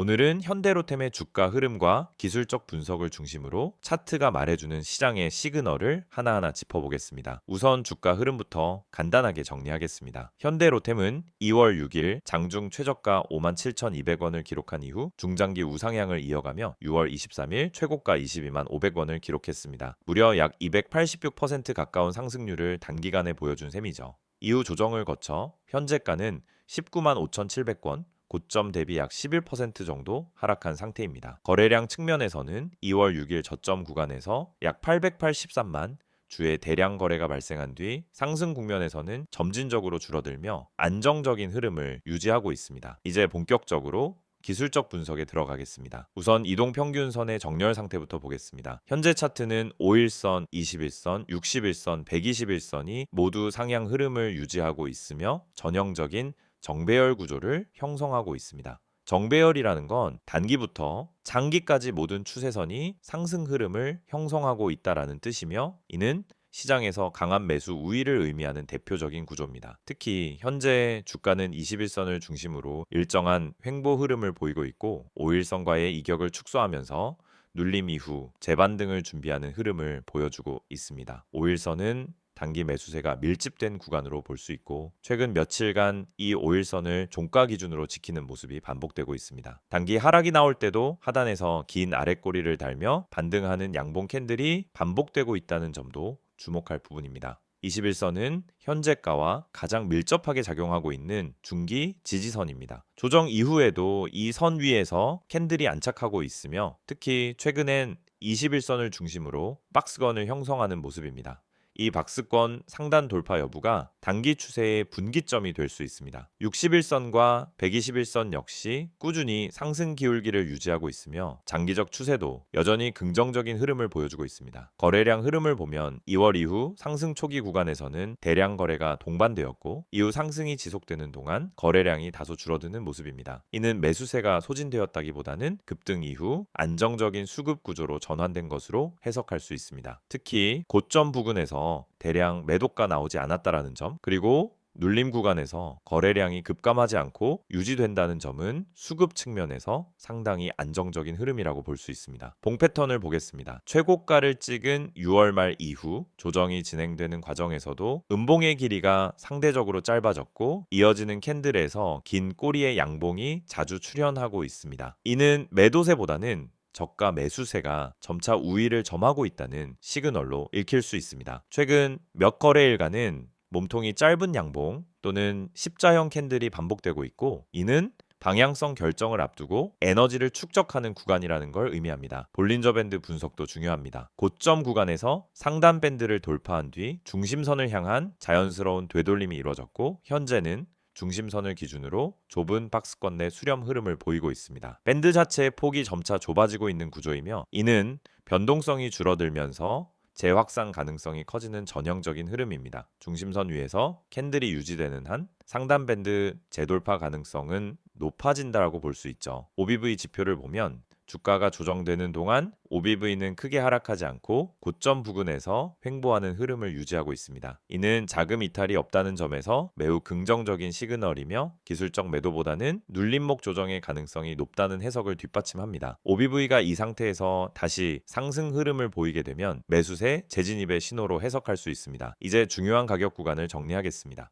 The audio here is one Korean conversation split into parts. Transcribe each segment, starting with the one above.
오늘은 현대로템의 주가 흐름과 기술적 분석을 중심으로 차트가 말해주는 시장의 시그널을 하나하나 짚어보겠습니다. 우선 주가 흐름부터 간단하게 정리하겠습니다. 현대로템은 2월 6일 장중 최저가 57,200원을 기록한 이후 중장기 우상향을 이어가며 6월 23일 최고가 22만 500원을 기록했습니다. 무려 약 286% 가까운 상승률을 단기간에 보여준 셈이죠. 이후 조정을 거쳐 현재가는 19만 5,700원, 고점 대비 약 11% 정도 하락한 상태입니다. 거래량 측면에서는 2월 6일 저점 구간에서 약 883만 주의 대량 거래가 발생한 뒤 상승 국면에서는 점진적으로 줄어들며 안정적인 흐름을 유지하고 있습니다. 이제 본격적으로 기술적 분석에 들어가겠습니다. 우선 이동평균선의 정렬 상태부터 보겠습니다. 현재 차트는 5일선, 21선, 61선, 121선이 모두 상향 흐름을 유지하고 있으며 전형적인 정배열 구조를 형성하고 있습니다. 정배열이라는 건 단기부터 장기까지 모든 추세선이 상승 흐름을 형성하고 있다라는 뜻이며 이는 시장에서 강한 매수 우위를 의미하는 대표적인 구조입니다. 특히 현재 주가는 21선을 중심으로 일정한 횡보 흐름을 보이고 있고 5일선과의 이격을 축소하면서 눌림 이후 재반등을 준비하는 흐름을 보여주고 있습니다. 5일선은 단기 매수세가 밀집된 구간으로 볼 수 있고 최근 며칠간 이 5일선을 종가 기준으로 지키는 모습이 반복되고 있습니다. 단기 하락이 나올 때도 하단에서 긴 아랫꼬리를 달며 반등하는 양봉 캔들이 반복되고 있다는 점도 주목할 부분입니다. 21선은 현재가와 가장 밀접하게 작용하고 있는 중기 지지선입니다. 조정 이후에도 이 선 위에서 캔들이 안착하고 있으며 특히 최근엔 21선을 중심으로 박스권을 형성하는 모습입니다. 이 박스권 상단 돌파 여부가 단기 추세의 분기점이 될 수 있습니다. 61선과 121선 역시 꾸준히 상승 기울기를 유지하고 있으며 장기적 추세도 여전히 긍정적인 흐름을 보여주고 있습니다. 거래량 흐름을 보면 2월 이후 상승 초기 구간에서는 대량 거래가 동반되었고 이후 상승이 지속되는 동안 거래량이 다소 줄어드는 모습입니다. 이는 매수세가 소진되었다기보다는 급등 이후 안정적인 수급 구조로 전환된 것으로 해석할 수 있습니다. 특히 고점 부근에서 대량 매도가 나오지 않았다라는 점, 그리고 눌림 구간에서 거래량이 급감하지 않고 유지된다는 점은 수급 측면에서 상당히 안정적인 흐름이라고 볼 수 있습니다. 봉 패턴을 보겠습니다. 최고가를 찍은 6월 말 이후 조정이 진행되는 과정에서도 음봉의 길이가 상대적으로 짧아졌고 이어지는 캔들에서 긴 꼬리의 양봉이 자주 출현하고 있습니다. 이는 매도세보다는 저가 매수세가 점차 우위를 점하고 있다는 시그널로 읽힐 수 있습니다. 최근 몇 거래일간은 몸통이 짧은 양봉 또는 십자형 캔들이 반복되고 있고 이는 방향성 결정을 앞두고 에너지를 축적하는 구간이라는 걸 의미합니다. 볼린저 밴드 분석도 중요합니다. 고점 구간에서 상단 밴드를 돌파한 뒤 중심선을 향한 자연스러운 되돌림이 이루어졌고 현재는 중심선을 기준으로 좁은 박스권 내 수렴 흐름을 보이고 있습니다. 밴드 자체의 폭이 점차 좁아지고 있는 구조이며 이는 변동성이 줄어들면서 재확산 가능성이 커지는 전형적인 흐름입니다. 중심선 위에서 캔들이 유지되는 한 상단 밴드 재돌파 가능성은 높아진다고 볼 수 있죠. OBV 지표를 보면 주가가 조정되는 동안 OBV는 크게 하락하지 않고 고점 부근에서 횡보하는 흐름을 유지하고 있습니다. 이는 자금 이탈이 없다는 점에서 매우 긍정적인 시그널이며 기술적 매도보다는 눌림목 조정의 가능성이 높다는 해석을 뒷받침합니다. OBV가 이 상태에서 다시 상승 흐름을 보이게 되면 매수세 재진입의 신호로 해석할 수 있습니다. 이제 중요한 가격 구간을 정리하겠습니다.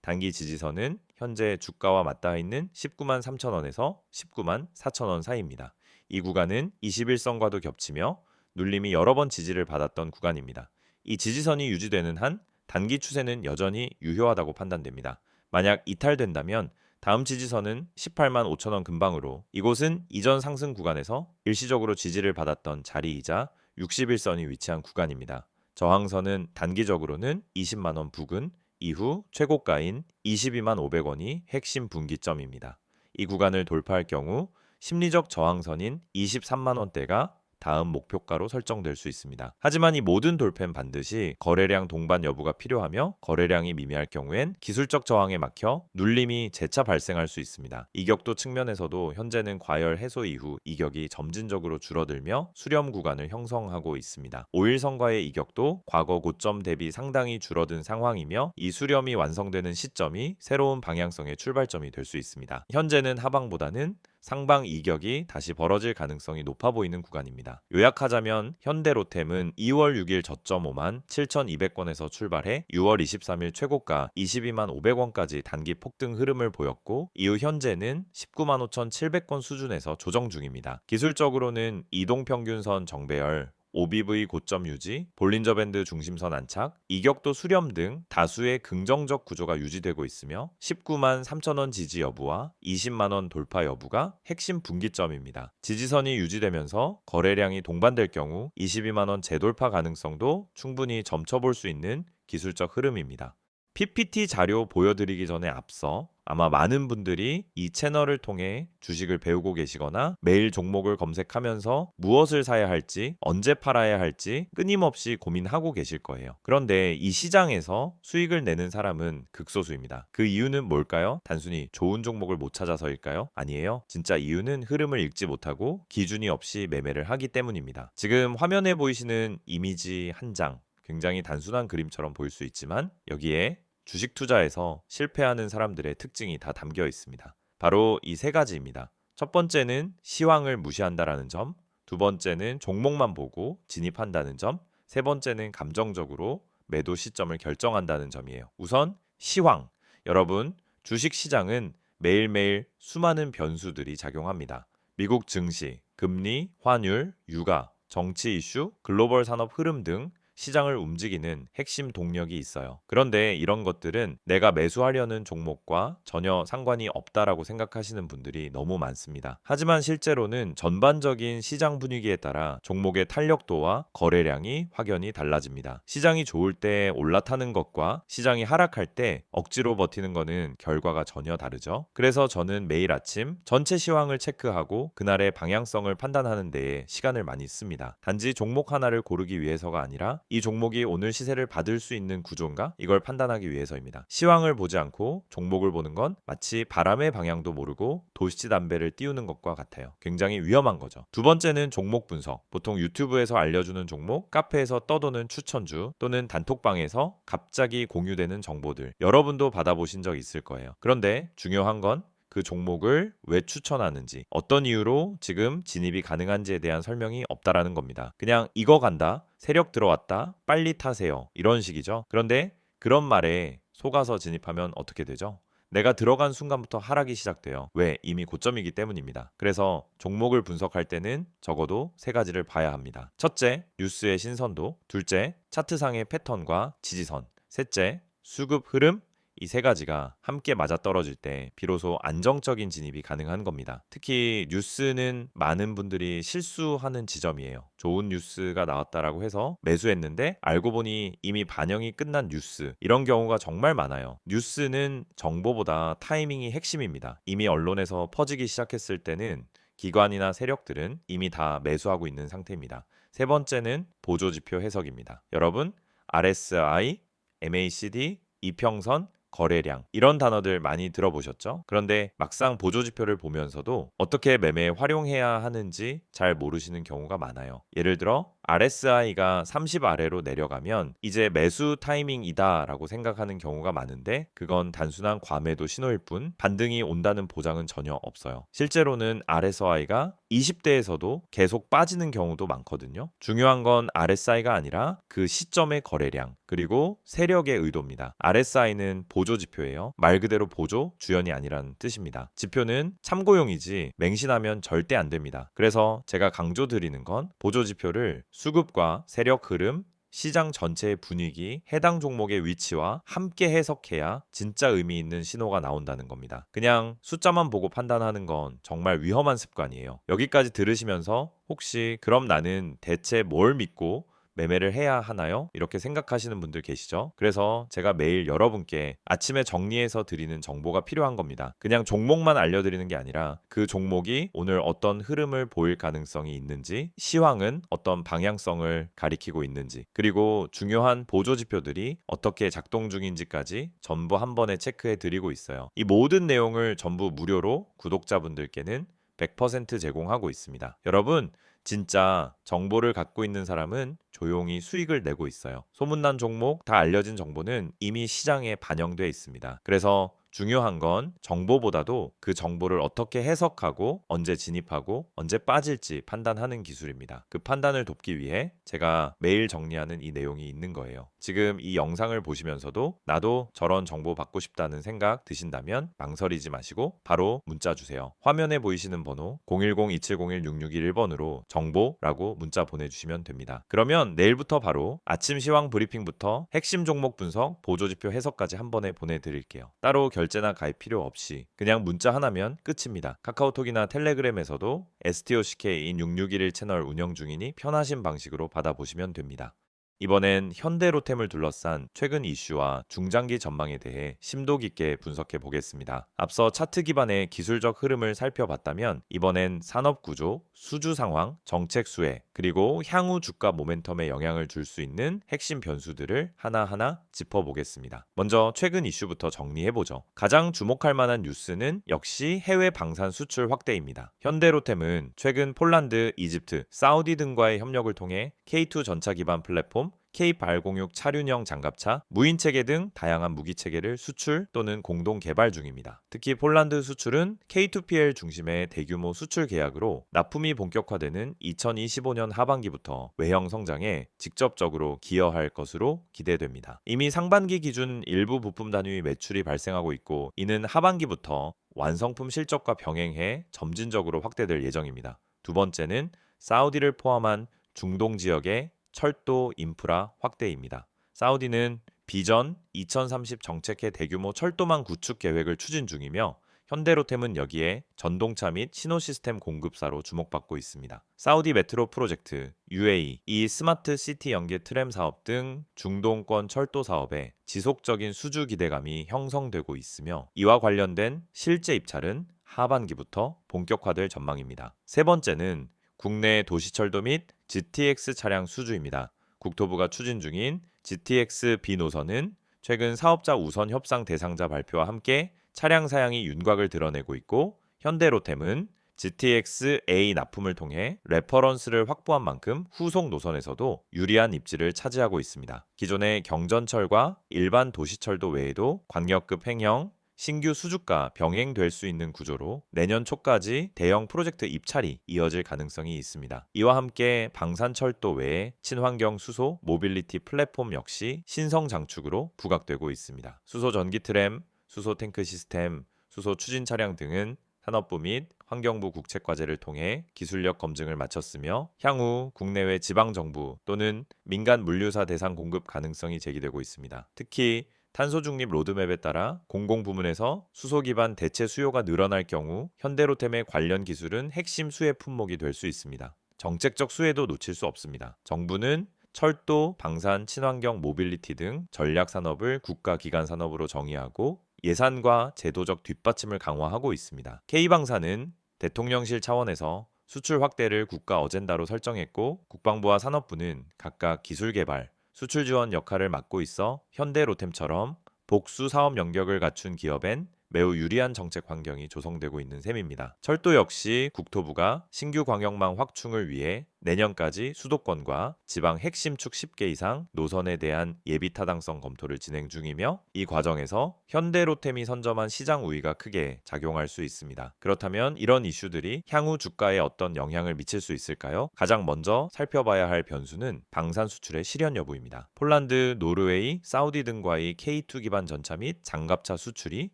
단기 지지선은 현재 주가와 맞닿아 있는 19만 3천원에서 19만 4천원 사이입니다. 이 구간은 21선과도 겹치며 눌림이 여러 번 지지를 받았던 구간입니다. 이 지지선이 유지되는 한 단기 추세는 여전히 유효하다고 판단됩니다. 만약 이탈된다면 다음 지지선은 18만 5천원 근방으로 이곳은 이전 상승 구간에서 일시적으로 지지를 받았던 자리이자 61선이 위치한 구간입니다. 저항선은 단기적으로는 20만원 부근 이후 최고가인 22만 500원이 핵심 분기점입니다. 이 구간을 돌파할 경우 심리적 저항선인 23만 원대가 다음 목표가로 설정될 수 있습니다. 하지만 이 모든 돌파는 반드시 거래량 동반 여부가 필요하며 거래량이 미미할 경우엔 기술적 저항에 막혀 눌림이 재차 발생할 수 있습니다. 이격도 측면에서도 현재는 과열 해소 이후 이격이 점진적으로 줄어들며 수렴 구간을 형성하고 있습니다. 5일선과의 이격도 과거 고점 대비 상당히 줄어든 상황이며 이 수렴이 완성되는 시점이 새로운 방향성의 출발점이 될 수 있습니다. 현재는 하방보다는 상방 이격이 다시 벌어질 가능성이 높아 보이는 구간입니다. 요약하자면 현대로템은 2월 6일 저점 5만 7,200원에서 출발해 6월 23일 최고가 22만 500원까지 단기 폭등 흐름을 보였고 이후 현재는 19만 5,700원 수준에서 조정 중입니다. 기술적으로는 이동평균선 정배열, OBV 고점 유지, 볼린저 밴드 중심선 안착, 이격도 수렴 등 다수의 긍정적 구조가 유지되고 있으며 19만 3천원 지지 여부와 20만원 돌파 여부가 핵심 분기점입니다. 지지선이 유지되면서 거래량이 동반될 경우 22만원 재돌파 가능성도 충분히 점쳐볼 수 있는 기술적 흐름입니다. PPT 자료 보여드리기 전에 앞서 아마 많은 분들이 이 채널을 통해 주식을 배우고 계시거나 매일 종목을 검색하면서 무엇을 사야 할지, 언제 팔아야 할지 끊임없이 고민하고 계실 거예요. 그런데 이 시장에서 수익을 내는 사람은 극소수입니다. 그 이유는 뭘까요? 단순히 좋은 종목을 못 찾아서일까요? 아니에요. 진짜 이유는 흐름을 읽지 못하고 기준이 없이 매매를 하기 때문입니다. 지금 화면에 보이시는 이미지 한 장, 굉장히 단순한 그림처럼 보일 수 있지만 여기에 주식 투자에서 실패하는 사람들의 특징이 다 담겨 있습니다. 바로 이 세 가지입니다. 첫 번째는 시황을 무시한다라는 점, 두 번째는 종목만 보고 진입한다는 점, 세 번째는 감정적으로 매도 시점을 결정한다는 점이에요. 우선 시황. 여러분, 주식 시장은 매일매일 수많은 변수들이 작용합니다. 미국 증시, 금리, 환율, 유가, 정치 이슈, 글로벌 산업 흐름 등 시장을 움직이는 핵심 동력이 있어요. 그런데 이런 것들은 내가 매수하려는 종목과 전혀 상관이 없다라고 생각하시는 분들이 너무 많습니다. 하지만 실제로는 전반적인 시장 분위기에 따라 종목의 탄력도와 거래량이 확연히 달라집니다. 시장이 좋을 때 올라타는 것과 시장이 하락할 때 억지로 버티는 것은 결과가 전혀 다르죠. 그래서 저는 매일 아침 전체 시황을 체크하고 그날의 방향성을 판단하는 데에 시간을 많이 씁니다. 단지 종목 하나를 고르기 위해서가 아니라 이 종목이 오늘 시세를 받을 수 있는 구조인가? 이걸 판단하기 위해서입니다. 시황을 보지 않고 종목을 보는 건 마치 바람의 방향도 모르고 도시지 담배를 띄우는 것과 같아요. 굉장히 위험한 거죠. 두 번째는 종목 분석. 보통 유튜브에서 알려주는 종목, 카페에서 떠도는 추천주 또는 단톡방에서 갑자기 공유되는 정보들. 여러분도 받아보신 적 있을 거예요. 그런데 중요한 건 그 종목을 왜 추천하는지, 어떤 이유로 지금 진입이 가능한지에 대한 설명이 없다라는 겁니다. 그냥 이거 간다, 세력 들어왔다, 빨리 타세요. 이런 식이죠. 그런데 그런 말에 속아서 진입하면 어떻게 되죠? 내가 들어간 순간부터 하락이 시작돼요. 왜? 이미 고점이기 때문입니다. 그래서 종목을 분석할 때는 적어도 세 가지를 봐야 합니다. 첫째, 뉴스의 신선도. 둘째, 차트상의 패턴과 지지선. 셋째, 수급 흐름. 이 세 가지가 함께 맞아떨어질 때 비로소 안정적인 진입이 가능한 겁니다. 특히 뉴스는 많은 분들이 실수하는 지점이에요. 좋은 뉴스가 나왔다라고 해서 매수했는데 알고 보니 이미 반영이 끝난 뉴스. 이런 경우가 정말 많아요. 뉴스는 정보보다 타이밍이 핵심입니다. 이미 언론에서 퍼지기 시작했을 때는 기관이나 세력들은 이미 다 매수하고 있는 상태입니다. 세 번째는 보조지표 해석입니다. 여러분, RSI, MACD, 이평선, 거래량 이런 단어들 많이 들어보셨죠? 그런데 막상 보조지표를 보면서도 어떻게 매매에 활용해야 하는지 잘 모르시는 경우가 많아요. 예를 들어 RSI가 30 아래로 내려가면 이제 매수 타이밍이다 라고 생각하는 경우가 많은데 그건 단순한 과매도 신호일 뿐 반등이 온다는 보장은 전혀 없어요. 실제로는 RSI가 20대에서도 계속 빠지는 경우도 많거든요. 중요한 건 RSI가 아니라 그 시점의 거래량 그리고 세력의 의도입니다. RSI는 보조지표예요. 말 그대로 보조, 주연이 아니라는 뜻입니다. 지표는 참고용이지 맹신하면 절대 안 됩니다. 그래서 제가 강조드리는 건 보조지표를 수급과 세력 흐름, 시장 전체의 분위기, 해당 종목의 위치와 함께 해석해야 진짜 의미 있는 신호가 나온다는 겁니다. 그냥 숫자만 보고 판단하는 건 정말 위험한 습관이에요. 여기까지 들으시면서 혹시 그럼 나는 대체 뭘 믿고 매매를 해야 하나요? 이렇게 생각하시는 분들 계시죠? 그래서 제가 매일 여러분께 아침에 정리해서 드리는 정보가 필요한 겁니다. 그냥 종목만 알려드리는 게 아니라 그 종목이 오늘 어떤 흐름을 보일 가능성이 있는지, 시황은 어떤 방향성을 가리키고 있는지, 그리고 중요한 보조지표들이 어떻게 작동 중인지까지 전부 한 번에 체크해 드리고 있어요. 이 모든 내용을 전부 무료로 구독자분들께는 100% 제공하고 있습니다. 여러분, 진짜 정보를 갖고 있는 사람은 조용히 수익을 내고 있어요. 소문난 종목, 다 알려진 정보는 이미 시장에 반영돼 있습니다. 그래서 중요한 건 정보보다도 그 정보를 어떻게 해석하고 언제 진입하고 언제 빠질지 판단하는 기술입니다. 그 판단을 돕기 위해 제가 매일 정리하는 이 내용이 있는 거예요. 지금 이 영상을 보시면서도 나도 저런 정보 받고 싶다는 생각 드신다면 망설이지 마시고 바로 문자 주세요. 화면에 보이시는 번호 010-2701-6621번으로 정보라고 문자 보내주시면 됩니다. 그러면 내일부터 바로 아침 시황 브리핑부터 핵심 종목 분석, 보조지표 해석까지 한 번에 보내드릴게요. 따로 결제나 가입 필요 없이 그냥 문자 하나면 끝입니다. 카카오톡이나 텔레그램에서도 STOCK인 6611 채널 운영 중이니 편하신 방식으로 받아보시면 됩니다. 이번엔 현대로템을 둘러싼 최근 이슈와 중장기 전망에 대해 심도 깊게 분석해 보겠습니다. 앞서 차트 기반의 기술적 흐름을 살펴봤다면 이번엔 산업 구조, 수주 상황, 정책 수혜, 그리고 향후 주가 모멘텀에 영향을 줄 수 있는 핵심 변수들을 하나하나 짚어보겠습니다. 먼저 최근 이슈부터 정리해보죠. 가장 주목할 만한 뉴스는 역시 해외 방산 수출 확대입니다. 현대로템은 최근 폴란드, 이집트, 사우디 등과의 협력을 통해 K2 전차 기반 플랫폼, K806 차륜형 장갑차, 무인체계 등 다양한 무기체계를 수출 또는 공동 개발 중입니다. 특히 폴란드 수출은 K2PL 중심의 대규모 수출 계약으로 납품이 본격화되는 2025년 하반기부터 외형 성장에 직접적으로 기여할 것으로 기대됩니다. 이미 상반기 기준 일부 부품 단위 매출이 발생하고 있고 이는 하반기부터 완성품 실적과 병행해 점진적으로 확대될 예정입니다. 두 번째는 사우디를 포함한 중동 지역의 철도 인프라 확대입니다. 사우디는 비전 2030 정책의 대규모 철도망 구축 계획을 추진 중이며 현대로템은 여기에 전동차 및 신호 시스템 공급사로 주목받고 있습니다. 사우디 메트로 프로젝트, UAE, 이 스마트 시티 연계 트램 사업 등 중동권 철도 사업에 지속적인 수주 기대감이 형성되고 있으며 이와 관련된 실제 입찰은 하반기부터 본격화될 전망입니다. 세 번째는 국내 도시철도 및 GTX 차량 수주입니다. 국토부가 추진 중인 GTX B 노선은 최근 사업자 우선 협상 대상자 발표와 함께 차량 사양이 윤곽을 드러내고 있고 현대로템은 GTX A 납품을 통해 레퍼런스를 확보한 만큼 후속 노선에서도 유리한 입지를 차지하고 있습니다. 기존의 경전철과 일반 도시철도 외에도 광역급 횡형, 신규 수주가 병행될 수 있는 구조로 내년 초까지 대형 프로젝트 입찰이 이어질 가능성이 있습니다. 이와 함께 방산철도 외에 친환경 수소, 모빌리티 플랫폼 역시 신성 장축으로 부각되고 있습니다. 수소 전기 트램, 수소 탱크 시스템, 수소 추진 차량 등은 산업부 및 환경부 국책과제를 통해 기술력 검증을 마쳤으며 향후 국내외 지방정부 또는 민간 물류사 대상 공급 가능성이 제기되고 있습니다. 특히 탄소 중립 로드맵에 따라 공공부문에서 수소 기반 대체 수요가 늘어날 경우 현대로템의 관련 기술은 핵심 수혜 품목이 될 수 있습니다. 정책적 수혜도 놓칠 수 없습니다. 정부는 철도, 방산, 친환경, 모빌리티 등 전략 산업을 국가 기관 산업으로 정의하고 예산과 제도적 뒷받침을 강화하고 있습니다. K방산은 대통령실 차원에서 수출 확대를 국가 어젠다로 설정했고 국방부와 산업부는 각각 기술 개발, 수출 지원 역할을 맡고 있어 현대로템처럼 복수 사업 영역을 갖춘 기업엔 매우 유리한 정책 환경이 조성되고 있는 셈입니다. 철도 역시 국토부가 신규 광역망 확충을 위해 내년까지 수도권과 지방 핵심 축 10개 이상 노선에 대한 예비 타당성 검토를 진행 중이며 이 과정에서 현대로템이 선점한 시장 우위가 크게 작용할 수 있습니다. 그렇다면 이런 이슈들이 향후 주가에 어떤 영향을 미칠 수 있을까요? 가장 먼저 살펴봐야 할 변수는 방산 수출의 실현 여부입니다. 폴란드, 노르웨이, 사우디 등과의 K2 기반 전차 및 장갑차 수출이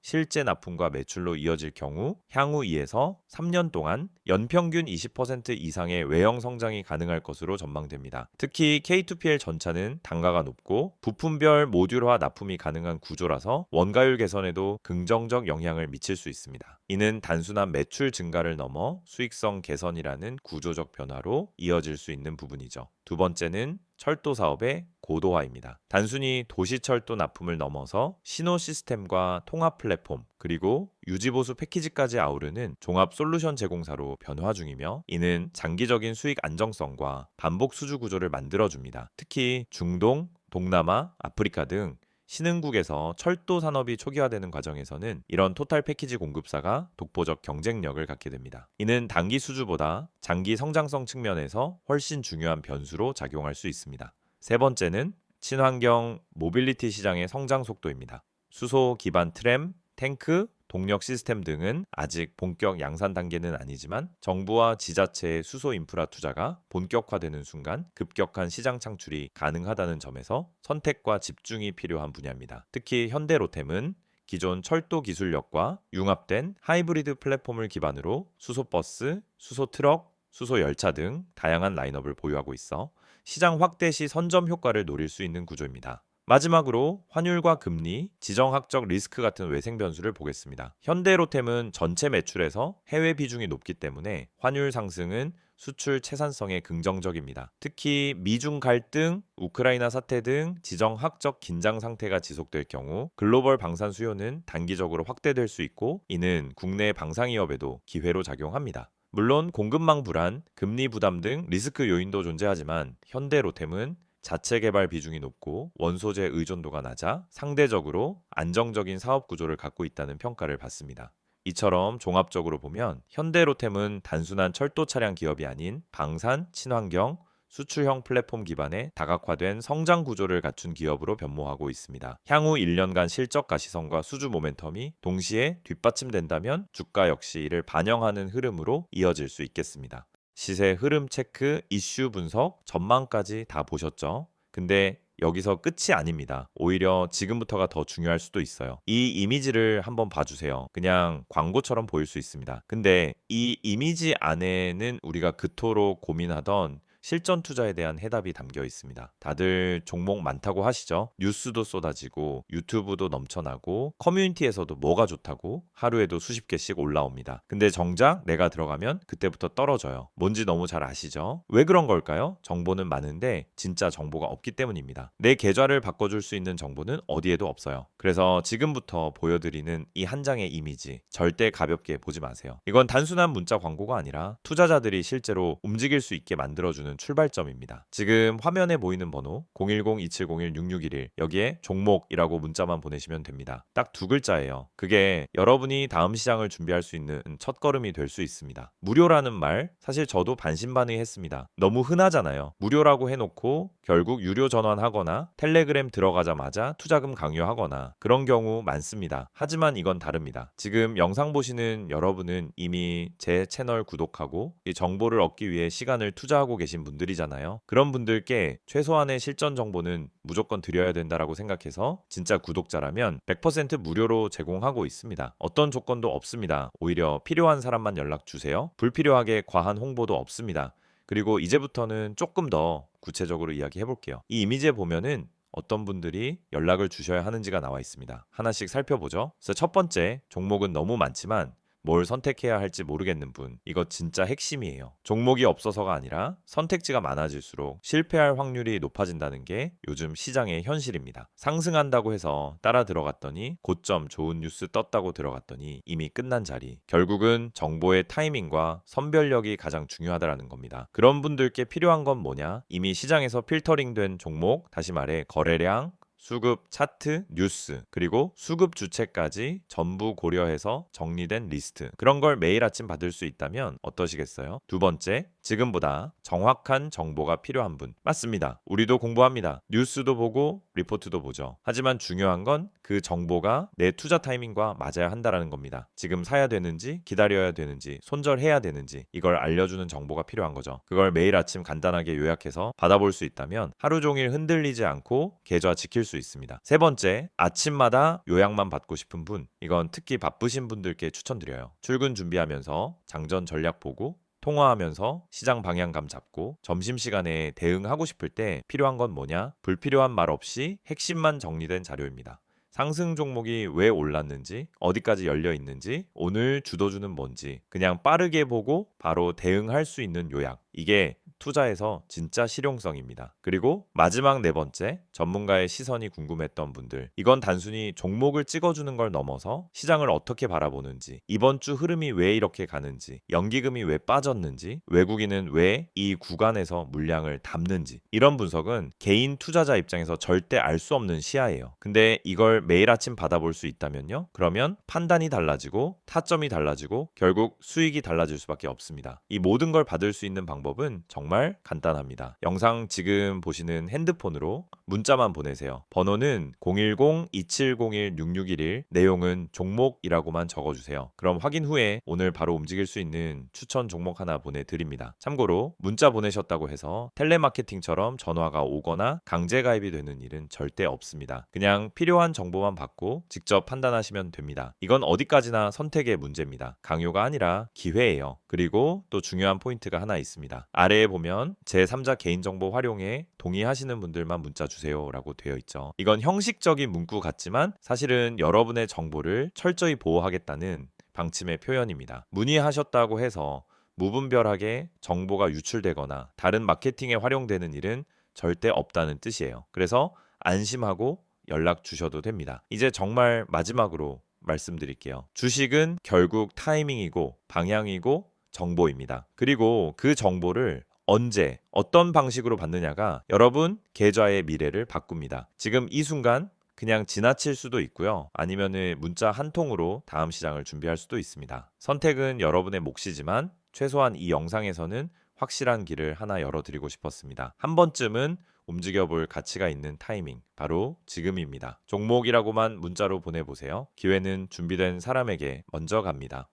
실제 납품과 매출로 이어질 경우 향후 2에서 3년 동안 연평균 20% 이상의 외형 성장이 가능할 것으로 전망됩니다. 특히 K2PL 전차는 단가가 높고 부품별 모듈화 납품이 가능한 구조라서 원가율 개선에도 긍정적 영향을 미칠 수 있습니다. 이는 단순한 매출 증가를 넘어 수익성 개선이라는 구조적 변화로 이어질 수 있는 부분이죠. 두 번째는 철도 사업의 고도화입니다. 단순히 도시철도 납품을 넘어서 신호 시스템과 통합 플랫폼 그리고 유지보수 패키지까지 아우르는 종합 솔루션 제공사로 변화 중이며 이는 장기적인 수익 안정성과 반복 수주 구조를 만들어줍니다. 특히 중동, 동남아, 아프리카 등 신흥국에서 철도 산업이 초기화되는 과정에서는 이런 토탈 패키지 공급사가 독보적 경쟁력을 갖게 됩니다. 이는 단기 수주보다 장기 성장성 측면에서 훨씬 중요한 변수로 작용할 수 있습니다. 세 번째는 친환경 모빌리티 시장의 성장 속도입니다. 수소 기반 트램, 탱크, 동력 시스템 등은 아직 본격 양산 단계는 아니지만 정부와 지자체의 수소 인프라 투자가 본격화되는 순간 급격한 시장 창출이 가능하다는 점에서 선택과 집중이 필요한 분야입니다. 특히 현대로템은 기존 철도 기술력과 융합된 하이브리드 플랫폼을 기반으로 수소버스, 수소트럭, 수소열차 등 다양한 라인업을 보유하고 있어 시장 확대 시 선점 효과를 노릴 수 있는 구조입니다. 마지막으로 환율과 금리, 지정학적 리스크 같은 외생 변수를 보겠습니다. 현대로템은 전체 매출에서 해외 비중이 높기 때문에 환율 상승은 수출 채산성에 긍정적입니다. 특히 미중 갈등, 우크라이나 사태 등 지정학적 긴장 상태가 지속될 경우 글로벌 방산 수요는 단기적으로 확대될 수 있고 이는 국내 방산기업에도 기회로 작용합니다. 물론 공급망 불안, 금리 부담 등 리스크 요인도 존재하지만 현대로템은 자체 개발 비중이 높고 원소재 의존도가 낮아 상대적으로 안정적인 사업 구조를 갖고 있다는 평가를 받습니다. 이처럼 종합적으로 보면 현대로템은 단순한 철도 차량 기업이 아닌 방산, 친환경, 수출형 플랫폼 기반의 다각화된 성장 구조를 갖춘 기업으로 변모하고 있습니다. 향후 1년간 실적 가시성과 수주 모멘텀이 동시에 뒷받침된다면 주가 역시 이를 반영하는 흐름으로 이어질 수 있겠습니다. 시세 흐름 체크, 이슈 분석, 전망까지 다 보셨죠? 근데 여기서 끝이 아닙니다. 오히려 지금부터가 더 중요할 수도 있어요. 이 이미지를 한번 봐주세요. 그냥 광고처럼 보일 수 있습니다. 근데 이 이미지 안에는 우리가 그토록 고민하던 실전 투자에 대한 해답이 담겨 있습니다. 다들 종목 많다고 하시죠? 뉴스도 쏟아지고 유튜브도 넘쳐나고 커뮤니티에서도 뭐가 좋다고 하루에도 수십 개씩 올라옵니다. 근데 정작 내가 들어가면 그때부터 떨어져요. 뭔지 너무 잘 아시죠? 왜 그런 걸까요? 정보는 많은데 진짜 정보가 없기 때문입니다. 내 계좌를 바꿔줄 수 있는 정보는 어디에도 없어요. 그래서 지금부터 보여드리는 이 한 장의 이미지 절대 가볍게 보지 마세요. 이건 단순한 문자 광고가 아니라 투자자들이 실제로 움직일 수 있게 만들어주는 출발점입니다. 지금 화면에 보이는 번호 010-2701-6611 여기에 종목이라고 문자만 보내시면 됩니다. 딱 두 글자예요. 그게 여러분이 다음 시장을 준비할 수 있는 첫걸음이 될 수 있습니다. 무료라는 말 사실 저도 반신반의했습니다. 너무 흔하잖아요. 무료라고 해놓고 결국 유료 전환하거나 텔레그램 들어가자마자 투자금 강요하거나 그런 경우 많습니다. 하지만 이건 다릅니다. 지금 영상 보시는 여러분은 이미 제 채널 구독하고 이 정보를 얻기 위해 시간을 투자하고 계신 분들이잖아요. 그런 분들께 최소한의 실전 정보는 무조건 드려야 된다라고 생각해서 진짜 구독자라면 100% 무료로 제공하고 있습니다. 어떤 조건도 없습니다. 오히려 필요한 사람만 연락 주세요. 불필요하게 과한 홍보도 없습니다. 그리고 이제부터는 조금 더 구체적으로 이야기해 볼게요. 이 이미지에 보면은 어떤 분들이 연락을 주셔야 하는지가 나와 있습니다. 하나씩 살펴보죠. 그래서 첫 번째, 종목은 너무 많지만 뭘 선택해야 할지 모르겠는 분, 이거 진짜 핵심이에요. 종목이 없어서가 아니라 선택지가 많아질수록 실패할 확률이 높아진다는 게 요즘 시장의 현실입니다. 상승한다고 해서 따라 들어갔더니 고점 좋은 뉴스 떴다고 들어갔더니 이미 끝난 자리. 결국은 정보의 타이밍과 선별력이 가장 중요하다는 겁니다. 그런 분들께 필요한 건 뭐냐? 이미 시장에서 필터링된 종목, 다시 말해 거래량, 수급 차트, 뉴스, 그리고 수급 주체까지 전부 고려해서 정리된 리스트. 그런 걸 매일 아침 받을 수 있다면 어떠시겠어요? 두 번째, 지금보다 정확한 정보가 필요한 분. 맞습니다. 우리도 공부합니다. 뉴스도 보고 리포트도 보죠. 하지만 중요한 건 그 정보가 내 투자 타이밍과 맞아야 한다는 겁니다. 지금 사야 되는지, 기다려야 되는지, 손절해야 되는지 이걸 알려주는 정보가 필요한 거죠. 그걸 매일 아침 간단하게 요약해서 받아볼 수 있다면 하루 종일 흔들리지 않고 계좌 지킬 수 있습니다. 세 번째, 아침마다 요약만 받고 싶은 분. 이건 특히 바쁘신 분들께 추천드려요. 출근 준비하면서 장전 전략 보고 통화하면서 시장 방향감 잡고 점심시간에 대응하고 싶을 때 필요한 건 뭐냐? 불필요한 말 없이 핵심만 정리된 자료입니다. 상승 종목이 왜 올랐는지, 어디까지 열려 있는지, 오늘 주도주는 뭔지 그냥 빠르게 보고 바로 대응할 수 있는 요약. 이게 투자에서 진짜 실용성입니다. 그리고 마지막 네 번째, 전문가의 시선이 궁금했던 분들. 이건 단순히 종목을 찍어주는 걸 넘어서 시장을 어떻게 바라보는지, 이번 주 흐름이 왜 이렇게 가는지, 연기금이 왜 빠졌는지, 외국인은 왜 이 구간에서 물량을 담는지, 이런 분석은 개인 투자자 입장에서 절대 알 수 없는 시야예요. 근데 이걸 매일 아침 받아볼 수 있다면요? 그러면 판단이 달라지고 타점이 달라지고 결국 수익이 달라질 수밖에 없습니다. 이 모든 걸 받을 수 있는 방법은 정말 간단합니다. 영상 지금 보시는 핸드폰으로 문자만 보내세요. 번호는 010-2701-6611, 내용은 종목이라고만 적어주세요. 그럼 확인 후에 오늘 바로 움직일 수 있는 추천 종목 하나 보내드립니다. 참고로 문자 보내셨다고 해서 텔레마케팅처럼 전화가 오거나 강제 가입이 되는 일은 절대 없습니다. 그냥 필요한 정보만 받고 직접 판단하시면 됩니다. 이건 어디까지나 선택의 문제입니다. 강요가 아니라 기회예요. 그리고 또 중요한 포인트가 하나 있습니다. 아래에 보면 제3자 개인정보 활용에 동의하시는 분들만 문자 주세요 라고 되어 있죠. 이건 형식적인 문구 같지만 사실은 여러분의 정보를 철저히 보호하겠다는 방침의 표현입니다. 문의하셨다고 해서 무분별하게 정보가 유출되거나 다른 마케팅에 활용되는 일은 절대 없다는 뜻이에요. 그래서 안심하고 연락 주셔도 됩니다. 이제 정말 마지막으로 말씀드릴게요. 주식은 결국 타이밍이고 방향이고 정보입니다. 그리고 그 정보를 언제 어떤 방식으로 받느냐가 여러분 계좌의 미래를 바꿉니다. 지금 이 순간 그냥 지나칠 수도 있고요. 아니면은 문자 한 통으로 다음 시장을 준비할 수도 있습니다. 선택은 여러분의 몫이지만 최소한 이 영상에서는 확실한 길을 하나 열어드리고 싶었습니다. 한 번쯤은 움직여볼 가치가 있는 타이밍, 바로 지금입니다. 종목이라고만 문자로 보내보세요. 기회는 준비된 사람에게 먼저 갑니다.